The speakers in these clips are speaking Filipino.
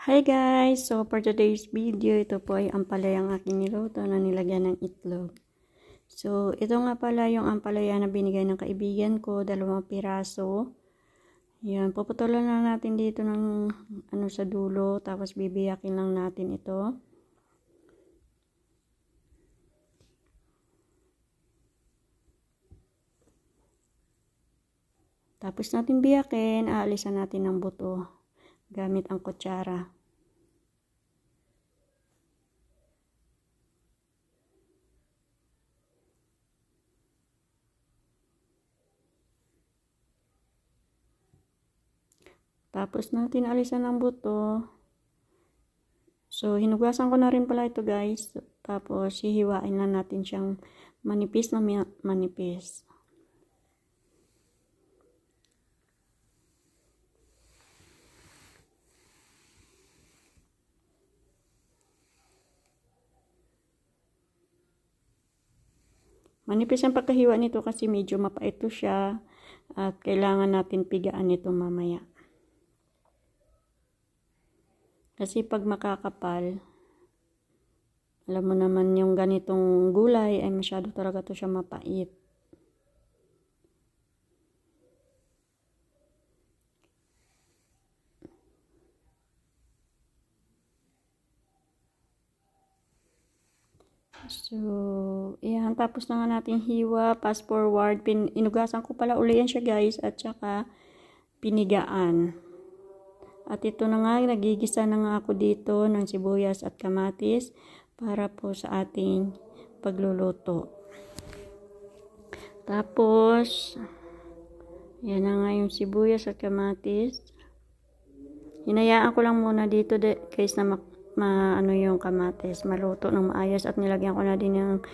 Hi guys! So for today's video, ito po ay ampalaya ang aking niluto na nilagyan ng itlog. So ito nga pala yung ampalaya na binigay ng kaibigan ko, 2 piraso. Yan, puputulan lang natin dito ng sa dulo, tapos bibiyakin lang natin ito. Tapos natin biyakin, aalisan natin ng buto gamit ang kutsara. Tapos natin alisan ng buto. So hinugasan ko na rin pala ito guys. Tapos hihiwain lang natin siyang manipis na manipis. Manipis ang pagkahiwa nito kasi medyo mapait siya at kailangan natin pigaan nito mamaya. Kasi pag makakapal, alam mo naman yung ganitong gulay ay masyado talaga to siya mapait. So, yan. Tapos na nga natin hiwa, fast forward. Inugasan ko pala uli yan siya guys. At saka, pinigaan. At ito na nga, nagigisa na nga ako dito ng sibuyas at kamatis para po sa ating pagluluto. Tapos, yan na nga yung sibuyas at kamatis. Hinayaan ko lang muna dito guys na ano yung kamatis, maluto ng maayos at nilagyan ko na din ng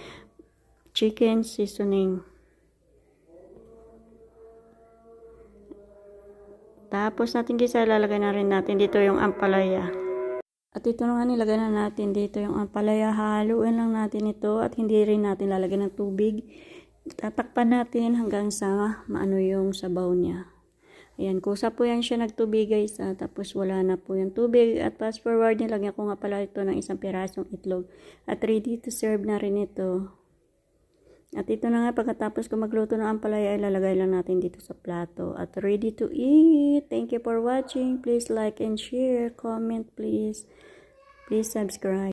chicken seasoning. Tapos natin guys, lalagay na rin natin dito yung ampalaya. At ito na nga, nilagay na natin dito yung ampalaya. Haluin lang natin ito at hindi rin natin lalagyan ng tubig. Tatakpan natin hanggang sa maano yung sabaw niya. Ayan, kusa po yan siya nagtubig guys. Tapos wala na po yung tubig. At fast forward, nilagyan ko nga pala ito ng 1 pirasong itlog. At ready to serve na rin ito. At ito na nga, pagkatapos ko magluto ng ampalaya, ilalagay lang natin dito sa plato. At ready to eat. Thank you for watching. Please like and share. Comment please. Please subscribe.